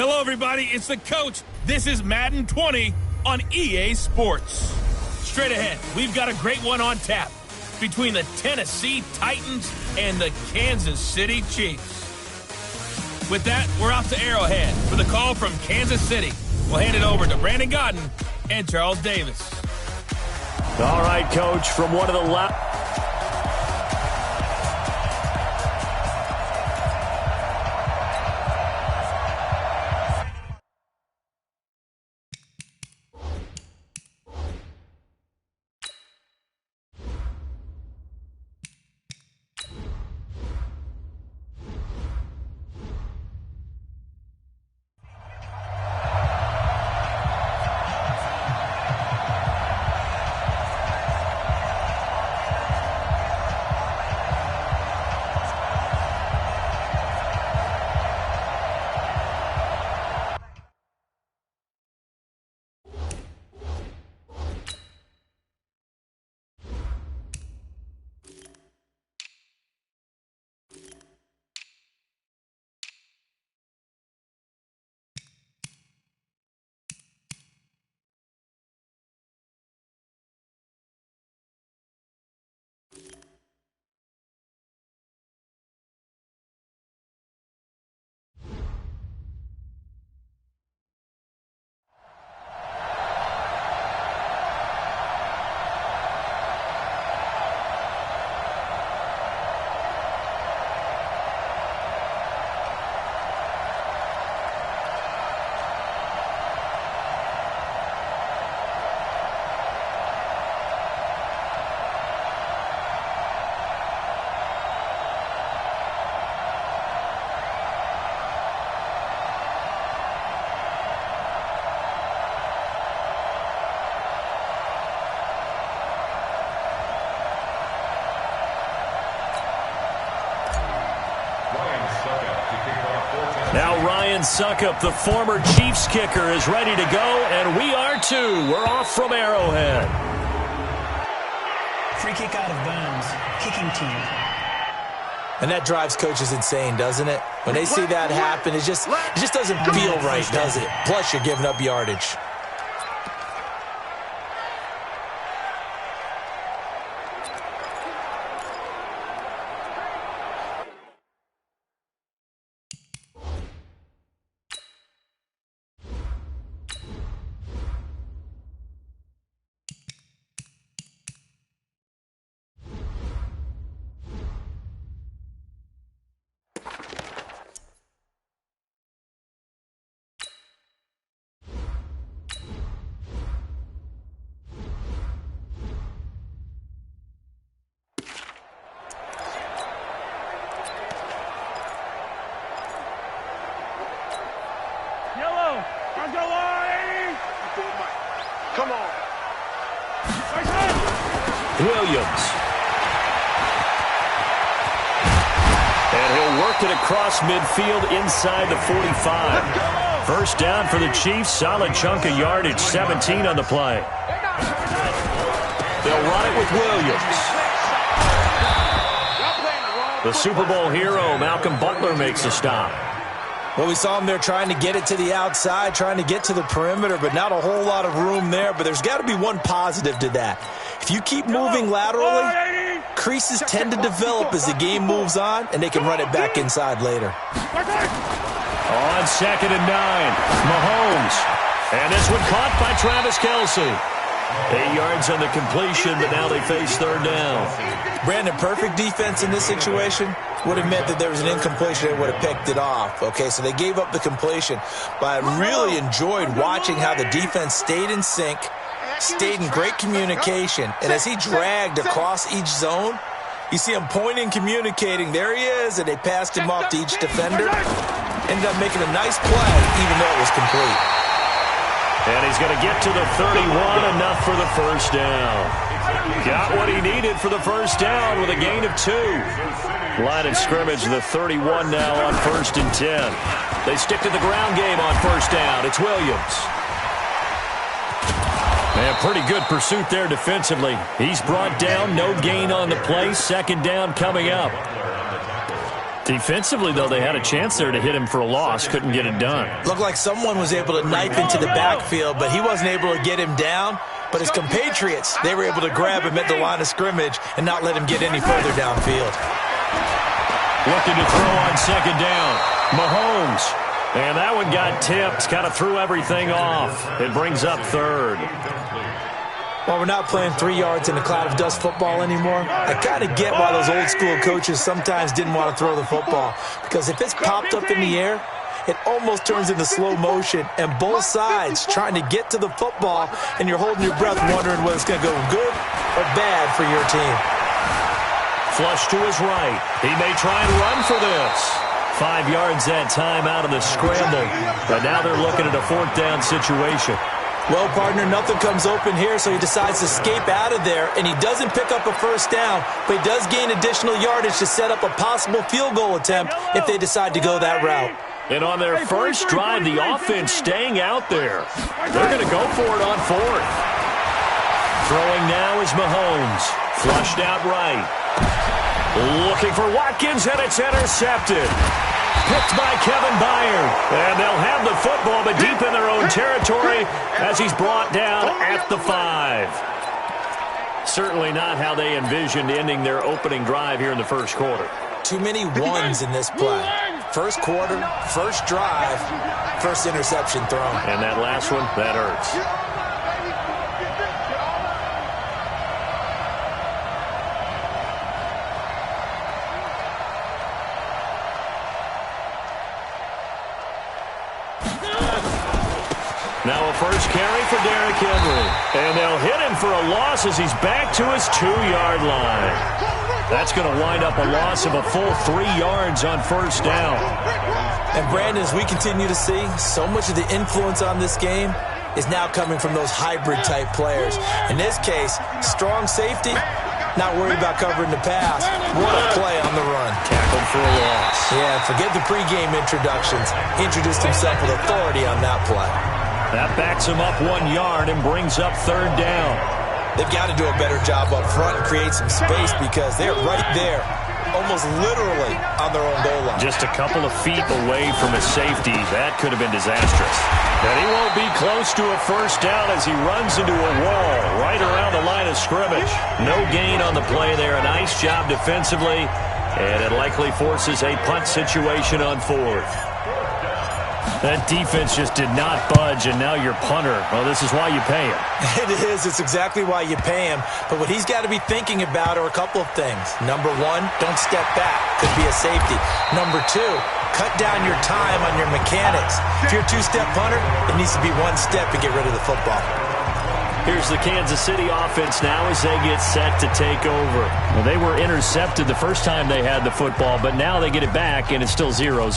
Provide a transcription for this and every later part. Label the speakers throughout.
Speaker 1: Hello, everybody. It's the coach. This is Madden 20 on EA Sports. Straight ahead, we've got a great one on tap between the Tennessee Titans and the Kansas City Chiefs. With that, we're off to Arrowhead for the call from Kansas City. We'll hand it over to Brandon Godden and Charles Davis.
Speaker 2: All right, Coach, from one of the Now Ryan Suckup, the former Chiefs kicker, is ready to go, and we are too. We're off from Arrowhead.
Speaker 3: Free kick out of bounds, kicking team.
Speaker 4: And that drives coaches insane, doesn't it? When they see that happen, it just doesn't feel right, does it? Plus, you're giving up yardage.
Speaker 5: Come on.
Speaker 2: Williams. And he'll work it across midfield inside the 45. First down for the Chiefs. Solid chunk of yardage. 17 on the play. They'll run it with Williams. The Super Bowl hero, Malcolm Butler, makes a stop.
Speaker 4: Well, we saw him there trying to get it to the outside, trying to get to the perimeter, but not a whole lot of room there. But there's got to be one positive to that. If you keep moving laterally, creases tend to develop as the game moves on, and they can run it back inside later.
Speaker 2: On 2nd and 9, Mahomes. And this one caught by Travis Kelce. 8 yards on the completion, but now they face third down.
Speaker 4: Brandon, perfect defense in this situation would have meant that there was an incompletion and would have picked it off. Okay, so they gave up the completion. But I really enjoyed watching how the defense stayed in sync, stayed in great communication. And as he dragged across each zone, you see him pointing, communicating. There he is, and they passed him off to each defender. Ended up making a nice play, even though it was complete.
Speaker 2: And he's going to get to the 31, enough for the first down. Got what he needed for the first down with a gain of 2. Line of scrimmage, the 31 now on 1st and 10. They stick to the ground game on first down. It's Williams. Man, pretty good pursuit there defensively. He's brought down, no gain on the play. Second down coming up. Defensively, though, they had a chance there to hit him for a loss. Couldn't get it done.
Speaker 4: Looked like someone was able to knife into the backfield, but he wasn't able to get him down. But his compatriots, they were able to grab him at the line of scrimmage and not let him get any further downfield.
Speaker 2: Looking to throw on second down. Mahomes. And that one got tipped. Kind of threw everything off. It brings up third.
Speaker 4: Well, we're not playing 3 yards in a cloud of dust football anymore. I kind of get why those old school coaches sometimes didn't want to throw the football. Because if it's popped up in the air, it almost turns into slow motion. And both sides trying to get to the football, and you're holding your breath wondering whether it's going to go good or bad for your team.
Speaker 2: Flush to his right. He may try and run for this. 5 yards that time out of the scramble. But now they're looking at a 4th down situation.
Speaker 4: Well, partner, nothing comes open here, so he decides to escape out of there, and he doesn't pick up a first down, but he does gain additional yardage to set up a possible field goal attempt if they decide to go that route.
Speaker 2: And on their first drive, the offense staying out there. They're going to go for it on 4th. Throwing now is Mahomes. Flushed out right. Looking for Watkins, and it's intercepted. Picked by Kevin Byard. And they'll have the football, but deep in their own territory as he's brought down at the 5. Certainly not how they envisioned ending their opening drive here in the first quarter.
Speaker 4: Too many ones in this play. First quarter, first drive, first interception thrown.
Speaker 2: And that last one, that hurts. Now a first carry for Derrick Henry. And they'll hit him for a loss as he's back to his 2-yard line. That's going to wind up a loss of a full 3 yards on first down.
Speaker 4: And Brandon, as we continue to see, so much of the influence on this game is now coming from those hybrid-type players. In this case, strong safety, not worried about covering the pass. What a play on the run.
Speaker 2: Tackled for a loss.
Speaker 4: Yeah, forget the pregame introductions. He introduced himself with authority on that play.
Speaker 2: That backs him up 1 yard and brings up third down.
Speaker 4: They've got to do a better job up front and create some space because they're right there, almost literally on their own goal line.
Speaker 2: Just a couple of feet away from a safety. That could have been disastrous. And he won't be close to a first down as he runs into a wall right around the line of scrimmage. No gain on the play there. A nice job defensively, and it likely forces a punt situation on 4th. That defense just did not budge, and now your punter. Well, this is why you pay him.
Speaker 4: It is. It's exactly why you pay him. But what he's got to be thinking about are a couple of things. Number 1, don't step back. Could be a safety. Number 2, cut down your time on your mechanics. If you're a 2-step punter, it needs to be 1 step and get rid of the football.
Speaker 2: Here's the Kansas City offense now as they get set to take over. Well, they were intercepted the first time they had the football, but now they get it back, and it's still 0-0.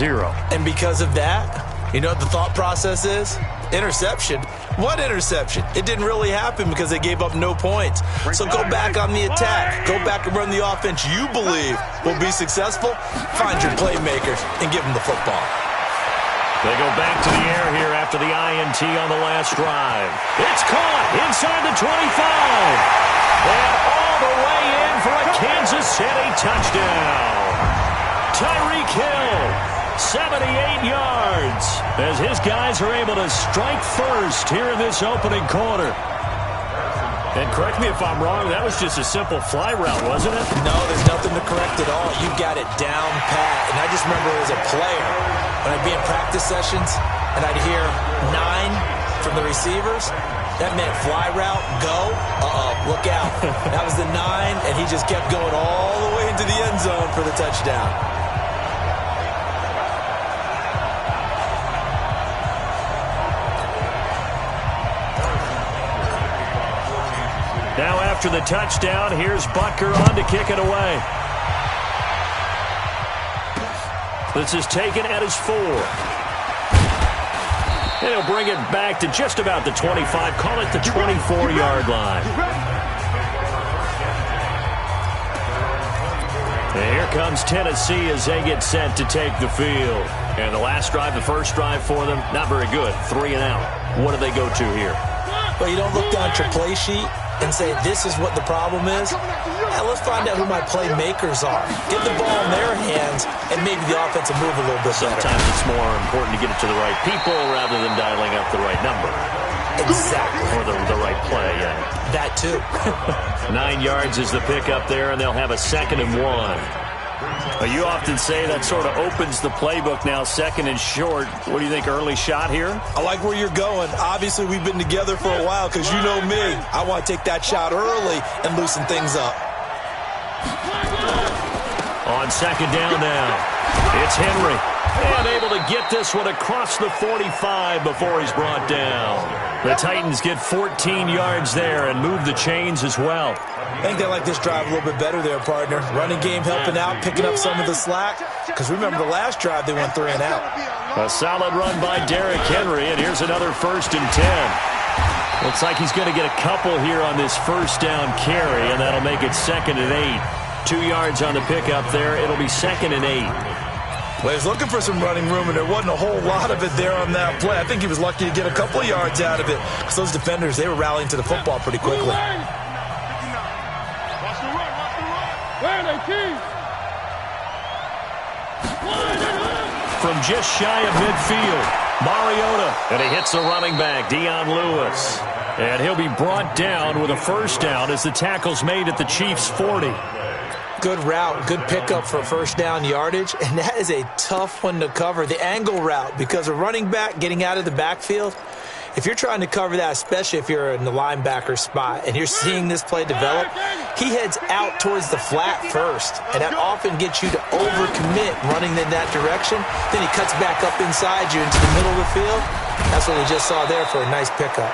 Speaker 4: And because of that, you know what the thought process is? Interception. What interception? It didn't really happen because they gave up no points. So go back on the attack. Go back and run the offense you believe will be successful. Find your playmakers and give them the football.
Speaker 2: They go back to the air here after the INT on the last drive. It's caught inside the 25. And all the way in for a Kansas City touchdown. Tyreek Hill. 78 yards as his guys are able to strike first here in this opening quarter. And correct me if I'm wrong, that was just a simple fly route, wasn't it?
Speaker 4: No, there's nothing to correct at all. You got it down pat. And I just remember as a player, when I'd be in practice sessions and I'd hear 9 from the receivers, that meant fly route, go, look out. That was the 9, and he just kept going all the way into the end zone for the touchdown.
Speaker 2: Now after the touchdown, here's Butker on to kick it away. This is taken at his 4. And he'll bring it back to just about the 25. Call it the 24-yard line. And here comes Tennessee as they get set to take the field. And the last drive, the first drive for them, not very good. 3 and out. What do they go to here?
Speaker 4: Well, you don't look down at your play sheet and say, this is what the problem is. Yeah, let's find out who my playmakers are. Get the ball in their hands, and maybe the offense will move a little bit better.
Speaker 2: Sometimes it's more important to get it to the right people rather than dialing up the right number.
Speaker 4: Exactly.
Speaker 2: Or the right play, yeah.
Speaker 4: That too.
Speaker 2: 9 yards is the pickup there, and they'll have a 2nd and 1. You often say that sort of opens the playbook now, 2nd and short. What do you think, early shot here?
Speaker 4: I like where you're going. Obviously, we've been together for a while because you know me. I want to take that shot early and loosen things up.
Speaker 2: On 2nd down now, it's Henry. And able to get this one across the 45 before he's brought down. The Titans get 14 yards there and move the chains as well.
Speaker 4: I think they like this drive a little bit better there, partner. Running game helping out, picking up some of the slack. Because remember the last drive, they went 3 and out.
Speaker 2: A solid run by Derrick Henry, and here's another 1st and 10. Looks like he's going to get a couple here on this 1st down carry, and that'll make it 2nd and 8. 2 yards on the pickup there. It'll be 2nd and 8.
Speaker 4: Well, he was looking for some running room, and there wasn't a whole lot of it there on that play. I think he was lucky to get a couple of yards out of it. Because those defenders, they were rallying to the football pretty quickly.
Speaker 5: Watch the run. Where are they, keys?
Speaker 2: From just shy of midfield, Mariota. And he hits the running back, Dion Lewis. And he'll be brought down with a 1st down as the tackle's made at the Chiefs' 40.
Speaker 4: Good route, good pickup for 1st down yardage, and that is a tough one to cover, the angle route, because a running back getting out of the backfield, if you're trying to cover that, especially if you're in the linebacker spot and you're seeing this play develop, he heads out towards the flat first, and that often gets you to overcommit running in that direction. Then he cuts back up inside you into the middle of the field. That's what we just saw there for a nice pickup.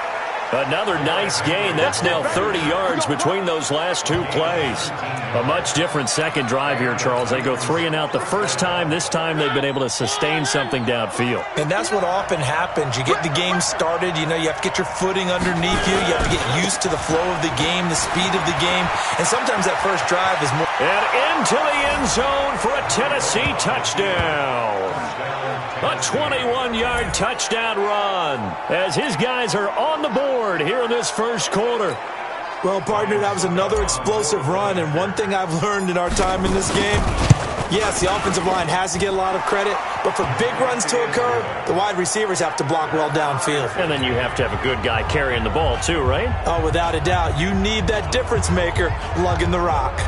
Speaker 2: Another nice gain. That's now 30 yards between those last 2 plays. A much different 2nd drive here, Charles. They go 3 and out the first time. This time they've been able to sustain something downfield.
Speaker 4: And that's what often happens. You get the game started. You know, you have to get your footing underneath you. You have to get used to the flow of the game, the speed of the game. And sometimes that first drive is more.
Speaker 2: And into the end zone for a Tennessee touchdown. A 21-yard touchdown run as his guys are on the board here in this 1st quarter.
Speaker 4: Well, partner, that was another explosive run, and one thing I've learned in our time in this game, yes, the offensive line has to get a lot of credit, but for big runs to occur, the wide receivers have to block well downfield.
Speaker 2: And then you have to have a good guy carrying the ball too, right?
Speaker 4: Oh, without a doubt. You need that difference maker lugging the rock.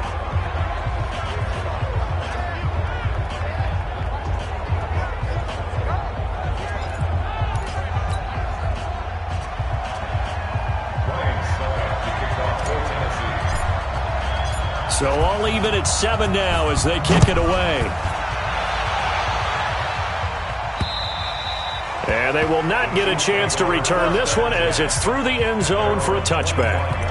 Speaker 2: So all even at 7 now as they kick it away. And they will not get a chance to return this one as it's through the end zone for a touchback.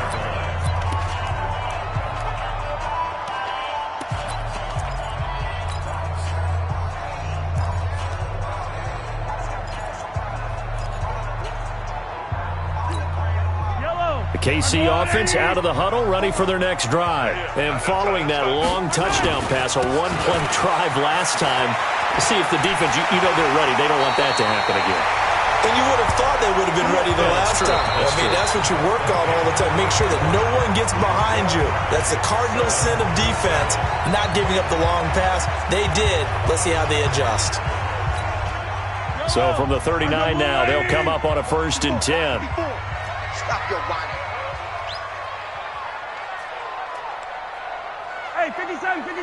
Speaker 2: KC offense out of the huddle, ready for their next drive. And following that long touchdown pass, a 1-play drive last time, see if the defense, you know they're ready. They don't want that to happen again.
Speaker 4: And you would have thought they would have been ready the last time. That's what you work on all the time. Make sure that no one gets behind you. That's the cardinal sin of defense, not giving up the long pass. They did. Let's see how they adjust.
Speaker 2: So from the 39 now, they'll come up on a 1st and 10.
Speaker 5: Stop your whining. Hey, 57. 54.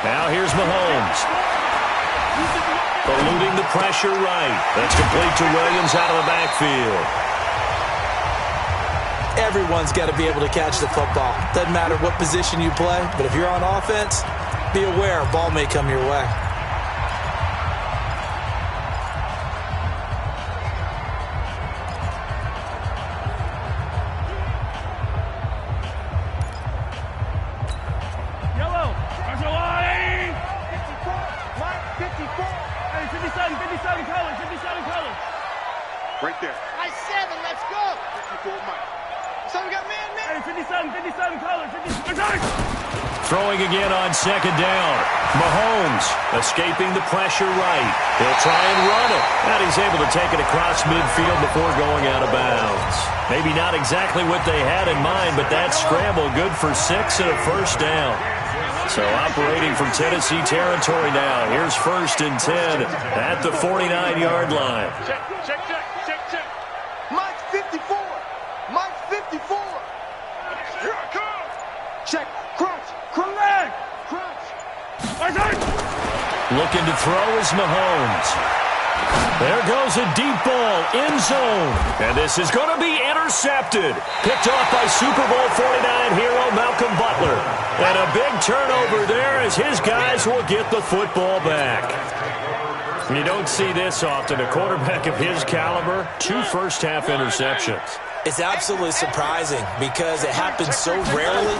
Speaker 2: Now here's Mahomes. Eluding the pressure right. That's complete to Williams out of the backfield.
Speaker 4: Everyone's got to be able to catch the football. Doesn't matter what position you play, but if you're on offense, be aware a ball may come your way.
Speaker 5: Right there. Nice 7, let's go. 54, Mike. So we got man. Hey, 57, color. 57.
Speaker 2: Throwing again on second down. Mahomes escaping the pressure right. He'll try and run it. And he's able to take it across midfield before going out of bounds. Maybe not exactly what they had in mind, but that scramble good for 6 and a first down. So operating from Tennessee territory now. Here's 1st and 10 at the 49-yard line.
Speaker 5: Check. Mike 54. Mike 54. Here I come. Check. Crunch. Crunch.
Speaker 2: Looking to throw is Mahomes. There goes a deep ball, end zone. And this is going to be intercepted. Picked off by Super Bowl 49 hero Malcolm Butler. And a big turnover there as his guys will get the football back. You don't see this often. A quarterback of his caliber, 2 first-half interceptions.
Speaker 4: It's absolutely surprising because it happens so rarely.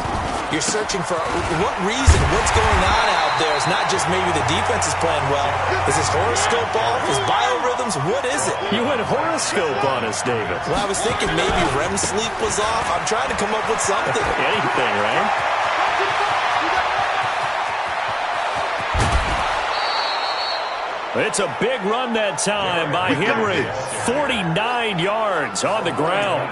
Speaker 4: You're searching for what reason, what's going on out there. It's not just maybe the defense is playing well. Is his horoscope off? His biorhythms? What is it?
Speaker 2: You went horoscope on us, David.
Speaker 4: Well, I was thinking maybe REM sleep was off. I'm trying to come up with something.
Speaker 2: Anything, right? It's a big run that time by Henry. 49 yards on the ground.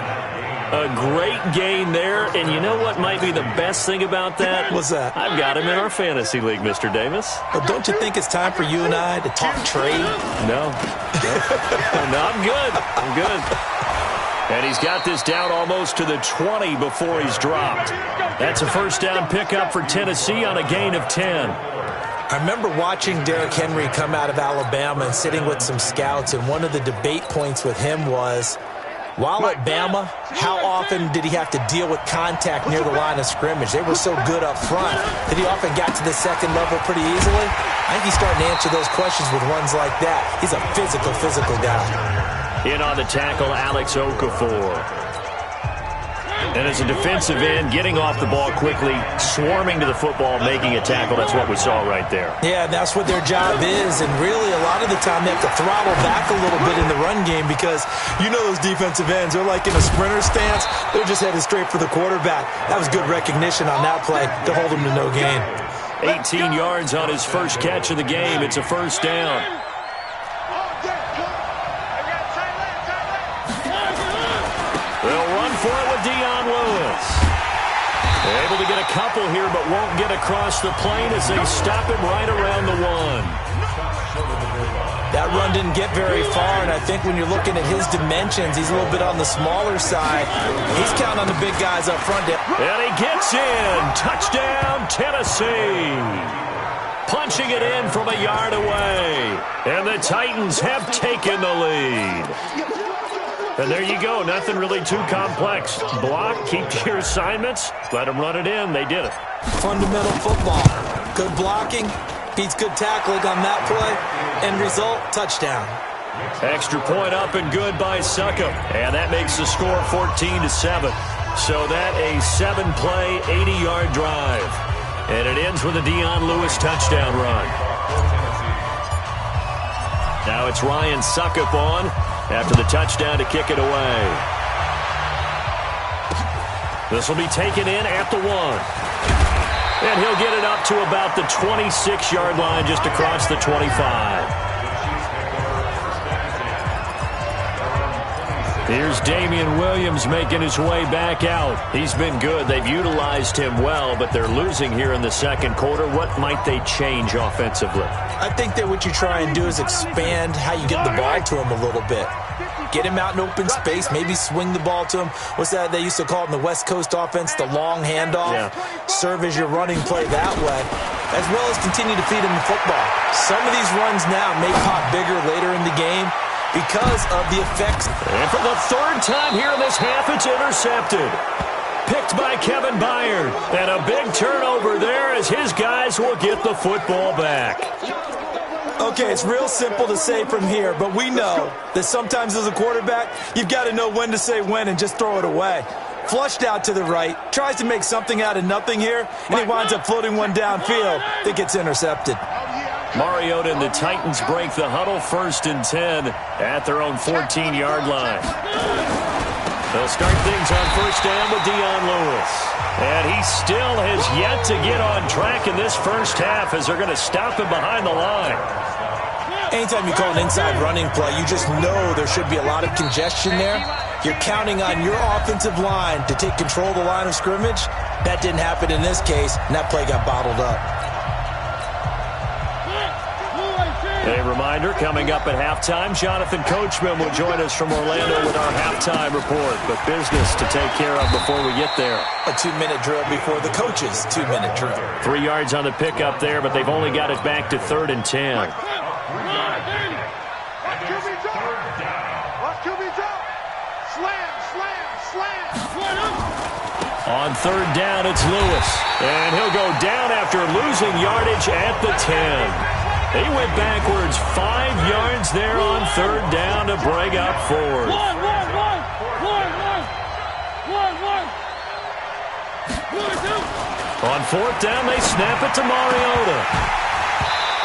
Speaker 2: A great gain there, and you know what might be the best thing about that?
Speaker 4: What's that?
Speaker 2: I've got him in our fantasy league, Mr. Davis.
Speaker 4: Well, don't you think it's time for you and I to talk trade?
Speaker 2: No, I'm good. And he's got this down almost to the 20 before he's dropped. That's a first down pickup for Tennessee on a gain of 10.
Speaker 4: I remember watching Derrick Henry come out of Alabama and sitting with some scouts, and one of the debate points with him was, while at Bama, how often did he have to deal with contact near the line of scrimmage? They were so good up front that he often got to the second level pretty easily. I think he's starting to answer those questions with runs like that. He's a physical guy.
Speaker 2: In on the tackle, Alex Okafor. And as a defensive end, getting off the ball quickly, swarming to the football, making a tackle. That's what we saw right there.
Speaker 4: Yeah, that's what their job is. And really, a lot of the time, they have to throttle back a little bit in the run game because you know those defensive ends, they're like in a sprinter stance. They're just headed straight for the quarterback. That was good recognition on that play to hold him to no gain.
Speaker 2: 18 yards on his first catch of the game. It's a first down. They'll run for it with Dion Lewis. Able to get a couple here, but won't get across the plane as they stop him right around the 1.
Speaker 4: That run didn't get very far, and I think when you're looking at his dimensions, he's a little bit on the smaller side. He's counting on the big guys up front.
Speaker 2: And he gets in. Touchdown, Tennessee. Punching it in from a yard away. And the Titans have taken the lead. And there you go. Nothing really too complex. Block, keep to your assignments, let them run it in. They did it.
Speaker 4: Fundamental football. Good blocking, beats good tackling on that play. End result, touchdown.
Speaker 2: Extra point up and good by Succop. And that makes the score 14-7. So that a 7-play, 80-yard drive. And it ends with a Dion Lewis touchdown run. Now it's Ryan Succop on after the touchdown to kick it away. This will be taken in at the 1. And he'll get it up to about the 26-yard line, just across the 25. Here's Damian Williams making his way back out. He's been good. They've utilized him well, but they're losing here in the second quarter. What might they change offensively?
Speaker 4: I think that what you try and do is expand how you get the ball to him a little bit. Get him out in open space, maybe swing the ball to him. What's that they used to call it in the West Coast offense, the long handoff? Yeah. Serve as your running play that way, as well as continue to feed him the football. Some of these runs now may pop bigger later in the game because of the effects.
Speaker 2: And for the third time here in this half, it's intercepted. Picked by Kevin Byard. And a big turnover there as his guys will get the football back.
Speaker 4: Okay, it's real simple to say from here, but we know that sometimes as a quarterback, you've got to know when to say when and just throw it away. Flushed out to the right, tries to make something out of nothing here, and he winds up floating one downfield that gets intercepted.
Speaker 2: Mariota and the Titans break the huddle, 1st and 10 at their own 14-yard line. They'll start things on first down with Dion Lewis. And he still has yet to get on track in this first half as they're going to stop him behind the line.
Speaker 4: Anytime you call an inside running play, you just know there should be a lot of congestion there. You're counting on your offensive line to take control of the line of scrimmage. That didn't happen in this case, and that play got bottled up.
Speaker 2: A reminder, coming up at halftime, Jonathan Coachman will join us from Orlando with our halftime report. But business to take care of before we get there.
Speaker 4: A 2-minute drill before the coach's 2-minute drill.
Speaker 2: 3 yards on the pickup there, but they've only got it back to 3rd and 10. On 3rd down, it's Lewis. And he'll go down after losing yardage at the 10. He went backwards 5 yards there on 3rd down to bring up 4th. On 4th down, they snap it to Mariota.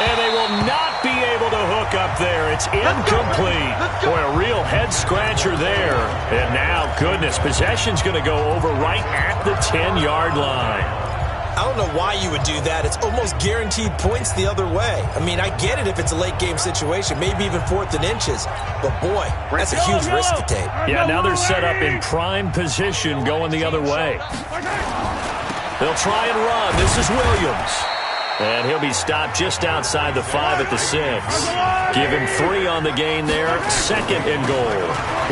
Speaker 2: And they will not be able to hook up there. It's incomplete. Boy, a real head-scratcher there. And now, goodness, possession's going to go over right at the 10-yard line.
Speaker 4: I don't know why you would do that. It's almost guaranteed points the other way. I mean, I get it if it's a late-game situation, maybe even 4th and inches. But, boy, that's a huge risk to take.
Speaker 2: Yeah, now they're set up in prime position going the other way. They'll try and run. This is Williams. And he'll be stopped just outside the 5 at the 6. Give him 3 on the gain there. 2nd and goal.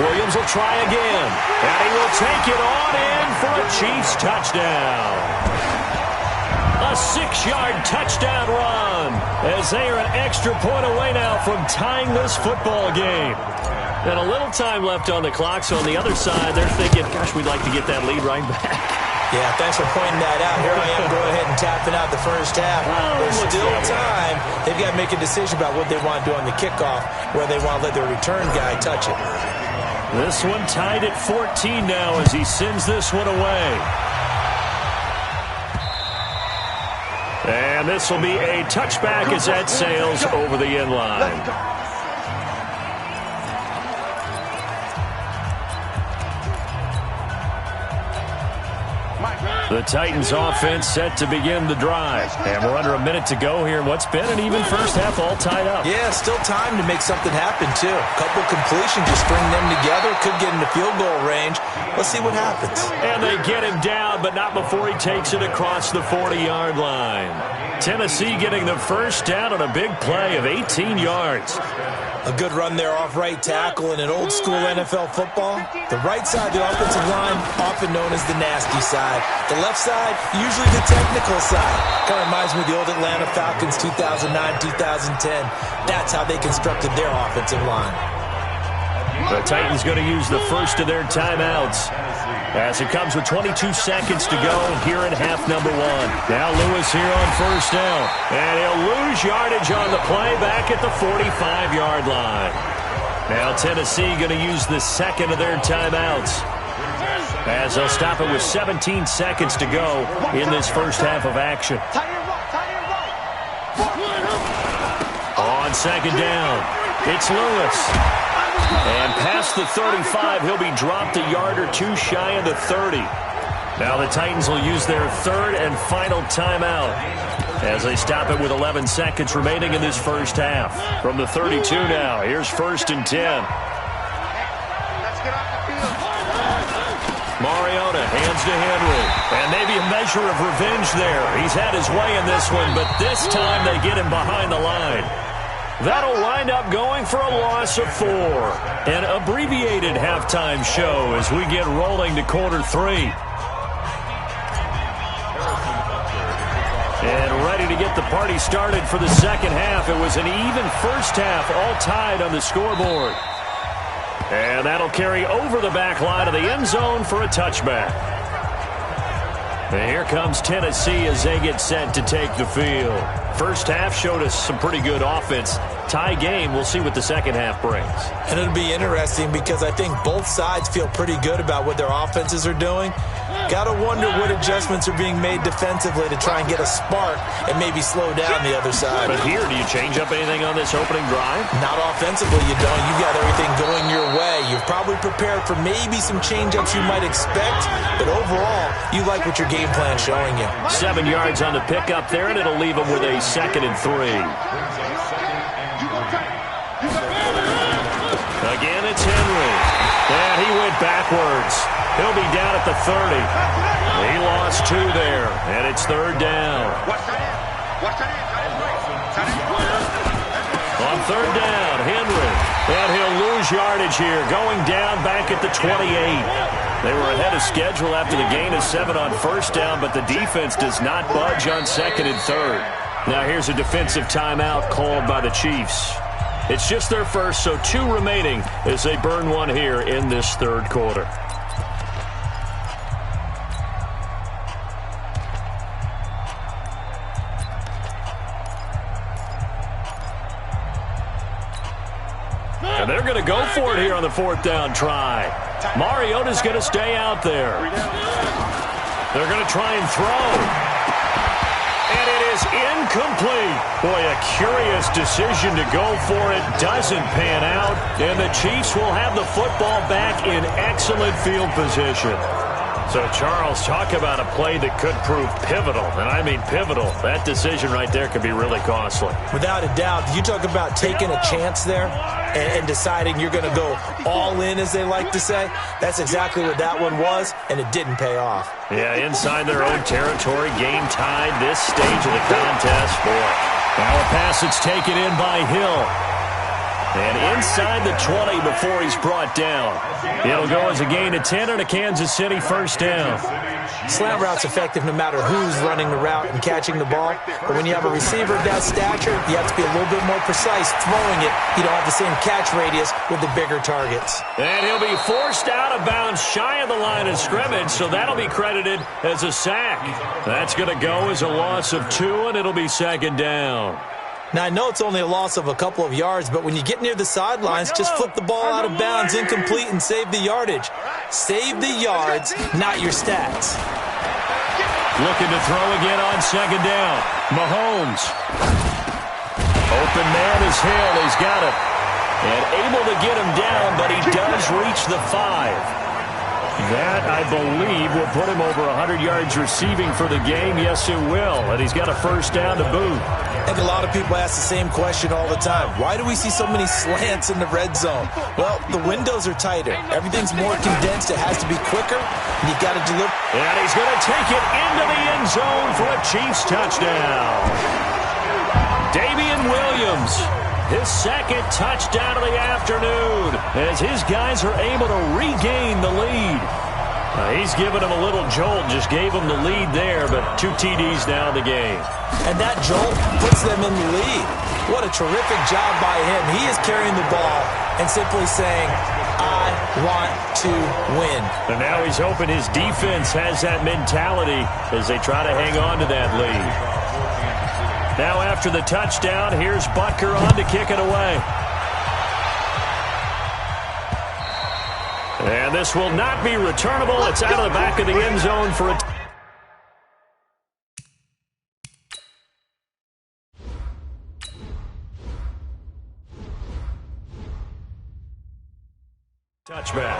Speaker 2: Williams will try again. And he will take it on in for a Chiefs touchdown. A 6-yard touchdown run as they are an extra point away now from tying this football game. And a little time left on the clock, so on the other side, they're thinking, gosh, we'd like to get that lead right back.
Speaker 4: Yeah, thanks for pointing that out. Here I am going ahead and tapping out the first half. There's still time. They've got to make a decision about what they want to do on the kickoff, where they want to let their return guy touch it.
Speaker 2: This one tied at 14 now as he sends this one away. And this will be a touchback as that sails over the end line. The Titans offense set to begin the drive. And we're under a minute to go here in what's been an even first half all tied up.
Speaker 4: Yeah, still time to make something happen, too. A couple completions, just string them together. Could get into field goal range. Let's see what happens.
Speaker 2: And they get him down, but not before he takes it across the 40-yard line. Tennessee getting the first down on a big play of 18 yards.
Speaker 4: A good run there off right tackle in an old-school NFL football. The right side of the offensive line, often known as the nasty side. The left side, usually the technical side. Kind of reminds me of the old Atlanta Falcons 2009-2010. That's how they constructed their offensive line.
Speaker 2: The Titans going to use the first of their timeouts as it comes with 22 seconds to go here in half number 1. Now Lewis here on first down. And he'll lose yardage on the play back at the 45-yard line. Now Tennessee going to use the second of their timeouts as they'll stop it with 17 seconds to go in this first half of action. On second down, it's Lewis. And past the 35, he'll be dropped a yard or two shy of the 30. Now the Titans will use their third and final timeout as they stop it with 11 seconds remaining in this first half. From the 32 now, here's 1st and 10. Mariota hands to Henry. And maybe a measure of revenge there. He's had his way in this one, but this time they get him behind the line. That'll wind up going for a loss of 4. An abbreviated halftime show as we get rolling to quarter 3. And ready to get the party started for the second half. It was an even first half, all tied on the scoreboard. And that'll carry over the back line of the end zone for a touchback. And here comes Tennessee as they get set to take the field. First half showed us some pretty good offense. Tie game. We'll see what the second half brings.
Speaker 4: And it'll be interesting because I think both sides feel pretty good about what their offenses are doing. Got to wonder what adjustments are being made defensively to try and get a spark and maybe slow down the other side.
Speaker 2: But here, do you change up anything on this opening drive?
Speaker 4: Not offensively, you don't. You've got everything going your way. You've probably prepared for maybe some change-ups you might expect, but overall, you like what your game plan's showing you.
Speaker 2: 7 yards on the pickup there, and it'll leave them with a 2nd and 3. Again, it's Henry. And he went backwards. He'll be down at the 30. He lost 2 there, and it's 3rd down. On 3rd down, Henry. And he'll lose yardage here, going down back at the 28. They were ahead of schedule after the gain of 7 on 1st down, but the defense does not budge on 2nd and 3rd. Now here's a defensive timeout called by the Chiefs. It's just their first, so 2 remaining as they burn one here in this 3rd quarter. And they're going to go for it here on the 4th down try. Mariota's going to stay out there. They're going to try and throw. And it is incomplete. Boy, a curious decision to go for it. Doesn't pan out. And the Chiefs will have the football back in excellent field position. So, Charles, talk about a play that could prove pivotal. And I mean pivotal. That decision right there could be really costly.
Speaker 4: Without a doubt. You talk about taking a chance there and deciding you're going to go all in, as they like to say. That's exactly what that one was, and it didn't pay off.
Speaker 2: Yeah, inside their own territory, game tied this stage of the contest. Boy, now a pass that's taken in by Hill. And inside the 20 before he's brought down. It'll go as a gain of 10 and a Kansas City 1st down.
Speaker 4: Slant route's effective no matter who's running the route and catching the ball. But when you have a receiver of that stature, you have to be a little bit more precise throwing it. You don't have the same catch radius with the bigger targets.
Speaker 2: And he'll be forced out of bounds shy of the line of scrimmage, so that'll be credited as a sack. That's going to go as a loss of 2, and it'll be 2nd down.
Speaker 4: Now, I know it's only a loss of a couple of yards, but when you get near the sidelines, just flip the ball out of bounds, incomplete, and save the yardage. Save the yards, not your stats.
Speaker 2: Looking to throw again on 2nd down. Mahomes. Open man is Hill. He's got it. And able to get him down, but he does reach the 5. That, I believe, will put him over 100 yards receiving for the game. Yes, it will. And he's got a 1st down to boot.
Speaker 4: I think a lot of people ask the same question all the time. Why do we see so many slants in the red zone? Well, the windows are tighter. Everything's more condensed. It has to be quicker, and you've got to deliver.
Speaker 2: And he's going to take it into the end zone for a Chiefs touchdown. Damian Williams, his 2nd touchdown of the afternoon, as his guys are able to regain the lead. He's given him a little jolt, just gave him the lead there, but 2 TDs now in the game.
Speaker 4: And that jolt puts them in the lead. What a terrific job by him. He is carrying the ball and simply saying, I want to win.
Speaker 2: And now he's hoping his defense has that mentality as they try to hang on to that lead. Now after the touchdown, here's Butker on to kick it away. And this will not be returnable. It's out of the back of the end zone for a touchback.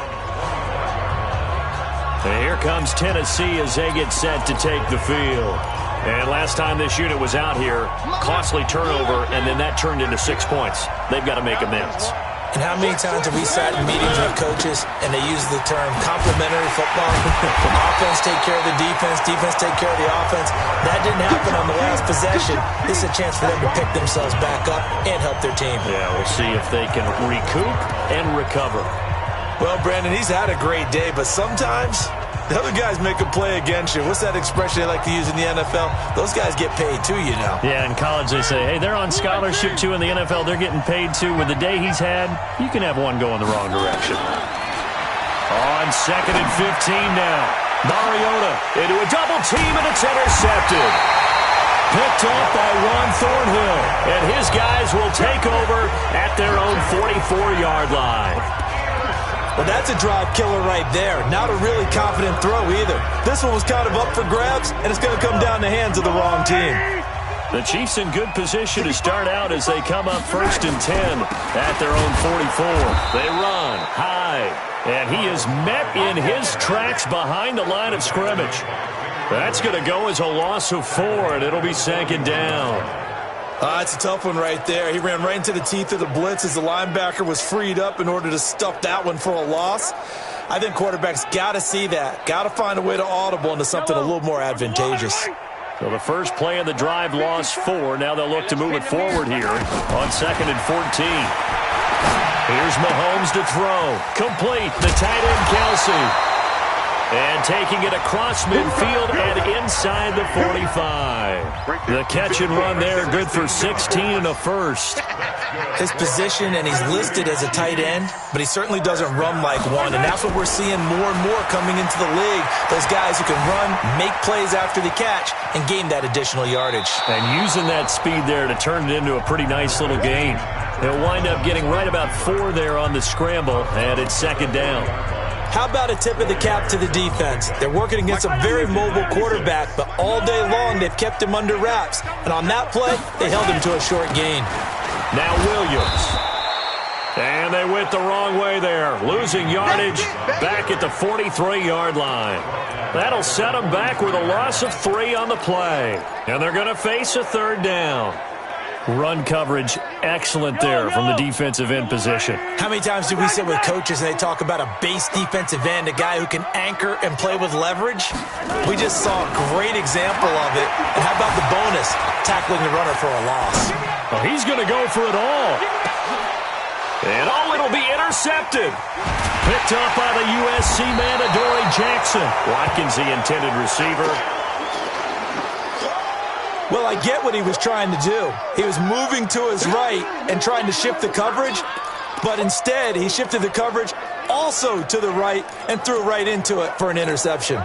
Speaker 2: And here comes Tennessee as they get set to take the field. And last time this unit was out here, costly turnover, and then that turned into 6 points. They've got to make amends.
Speaker 4: And how many times have we sat in meetings with coaches and they use the term complementary football? Offense take care of the defense, defense take care of the offense. That didn't happen on the last possession. This is a chance for them to pick themselves back up and help their team.
Speaker 2: Yeah, we'll see if they can recoup and recover.
Speaker 4: Well, Brandon, he's had a great day, but sometimes the other guys make a play against you. What's that expression they like to use in the NFL? Those guys get paid too, you know.
Speaker 2: Yeah, in college they say, hey, they're on scholarship too. In the NFL, they're getting paid too. With the day he's had, you can have one go in the wrong direction. On 2nd and 15 now. Mariota into a double team, and it's intercepted. Picked off by Ron Thornhill. And his guys will take over at their own 44-yard line.
Speaker 4: Well, that's a drive killer right there. Not a really confident throw either. This one was kind of up for grabs, and it's going to come down the hands of the wrong team.
Speaker 2: The Chiefs in good position to start out as they come up 1st and 10 at their own 44. They run high, and he is met in his tracks behind the line of scrimmage. That's going to go as a loss of 4, and it'll be 2nd down.
Speaker 4: It's a tough one right there. He ran right into the teeth of the blitz as the linebacker was freed up in order to stuff that one for a loss. I think quarterbacks got to see that. Got to find a way to audible into something a little more advantageous.
Speaker 2: So the first play of the drive lost 4. Now they'll look to move it forward here on 2nd and 14. Here's Mahomes to throw. Complete. The tight end, Kelsey. And taking it across midfield and inside the 45. The catch and run there, good for 16 and a first.
Speaker 4: His position, and he's listed as a tight end, but he certainly doesn't run like one, and that's what we're seeing more and more coming into the league. Those guys who can run, make plays after the catch, and gain that additional yardage.
Speaker 2: And using that speed there to turn it into a pretty nice little gain. They'll wind up getting right about 4 there on the scramble, and it's 2nd down.
Speaker 4: How about a tip of the cap to the defense? They're working against a very mobile quarterback, but all day long they've kept him under wraps. And on that play, they held him to a short gain.
Speaker 2: Now Williams. And they went the wrong way there. Losing yardage back at the 43-yard line. That'll set them back with a loss of 3 on the play. And they're going to face a 3rd down. Run coverage, excellent there from the defensive end position.
Speaker 4: How many times do we sit with coaches and they talk about a base defensive end, a guy who can anchor and play with leverage? We just saw a great example of it. And how about the bonus, tackling the runner for a loss?
Speaker 2: Well, he's going to go for it all. And it'll be intercepted. Picked up by the USC man, Adoree Jackson. Watkins, the intended receiver.
Speaker 4: Well, I get what he was trying to do. He was moving to his right and trying to shift the coverage, but instead he shifted the coverage also to the right and threw right into it for an interception.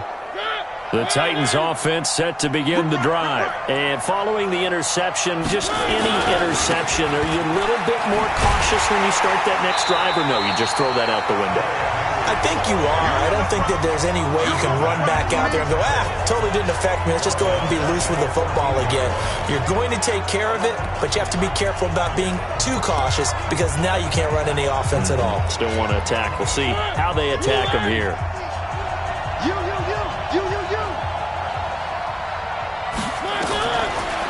Speaker 2: The Titans offense set to begin the drive. And following the interception, just any interception, are you a little bit more cautious when you start that next drive, or no, you just throw that out the window?
Speaker 4: I think you are. I don't think that there's any way you can run back out there and go, totally didn't affect me. Let's just go ahead and be loose with the football again. You're going to take care of it, but you have to be careful about being too cautious because now you can't run any offense at all.
Speaker 2: Still want to attack. We'll see how they attack him here.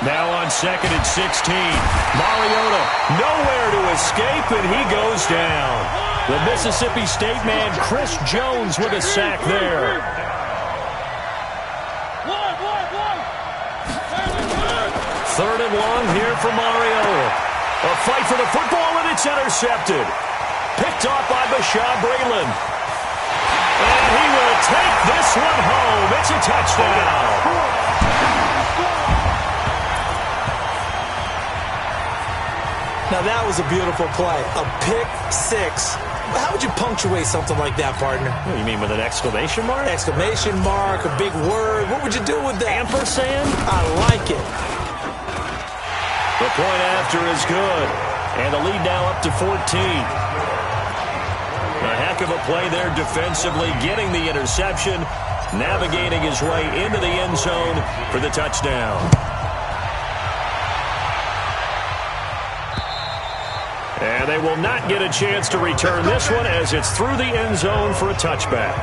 Speaker 2: Now on 2nd and 16. Mariota nowhere to escape, and he goes down. The Mississippi State man, Chris Jones, with a sack there. Third and long here for Mariota. A fight for the football, and it's intercepted. Picked off by Bashaud Breeland. And he will take this one home. It's a touchdown.
Speaker 4: Now, that was a beautiful play. A pick six. How would you punctuate something like that, partner?
Speaker 2: What, you mean with an exclamation mark?
Speaker 4: Exclamation mark, a big word. What would you do with that?
Speaker 2: Ampersand?
Speaker 4: I like it.
Speaker 2: The point after is good. And the lead now up to 14. A heck of a play there defensively, getting the interception, navigating his way into the end zone for the touchdown. And they will not get a chance to return this one as it's through the end zone for a touchback.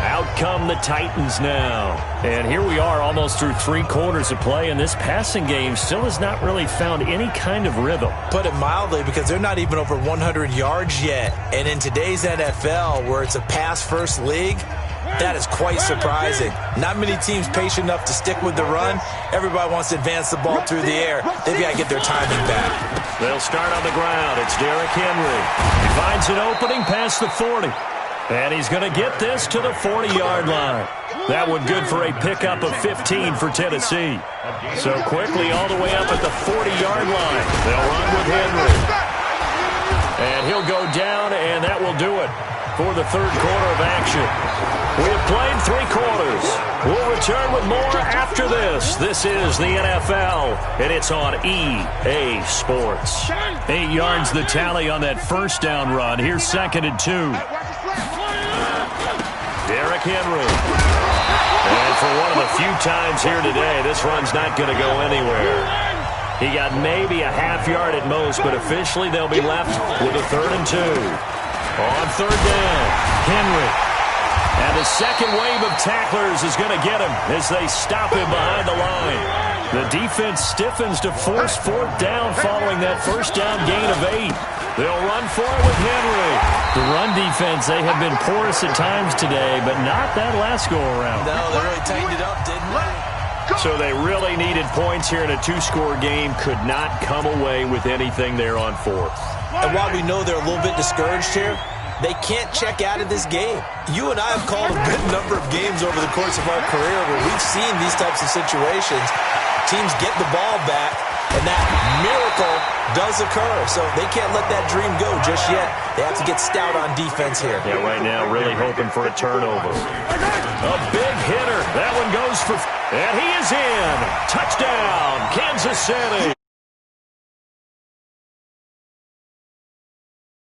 Speaker 2: Out come the Titans now. And here we are almost through 3 quarters of play, and this passing game still has not really found any kind of rhythm.
Speaker 4: Put it mildly, because they're not even over 100 yards yet. And in today's NFL, where it's a pass-first league, that is quite surprising. Not many teams patient enough to stick with the run. Everybody wants to advance the ball through the air. They've got to get their timing back.
Speaker 2: They'll start on the ground. It's Derrick Henry. He finds an opening past the 40. And he's going to get this to the 40-yard line. That one good for a pickup of 15 for Tennessee. So quickly all the way up at the 40-yard line. They'll run with Henry. And he'll go down, and that will do it. for the third quarter of action. We have played 3 quarters. We'll return with more after this. This is the NFL, and it's on EA Sports.
Speaker 6: 8 yards the tally on that first down run. Here's 2nd and 2.
Speaker 2: Derrick Henry. And for one of the few times here today, this run's not going to go anywhere. He got maybe a half yard at most, but officially they'll be left with a 3rd and 2. On 3rd down, Henry. And the second wave of tacklers is going to get him as they stop him behind the line. The defense stiffens to force 4th down following that first down gain of 8. They'll run for it with Henry.
Speaker 6: The run defense, they have been porous at times today, but not that last go-around.
Speaker 4: No, they really tightened it up, didn't they?
Speaker 2: So they really needed points here in a 2-score game. Could not come away with anything there on 4th.
Speaker 4: And while we know they're a little bit discouraged here, they can't check out of this game. You and I have called a good number of games over the course of our career where we've seen these types of situations. Teams get the ball back, and that miracle does occur. So they can't let that dream go just yet. They have to get stout on defense here.
Speaker 2: Yeah, right now really hoping for a turnover. A big hitter. That one goes for... And he is in. Touchdown, Kansas City.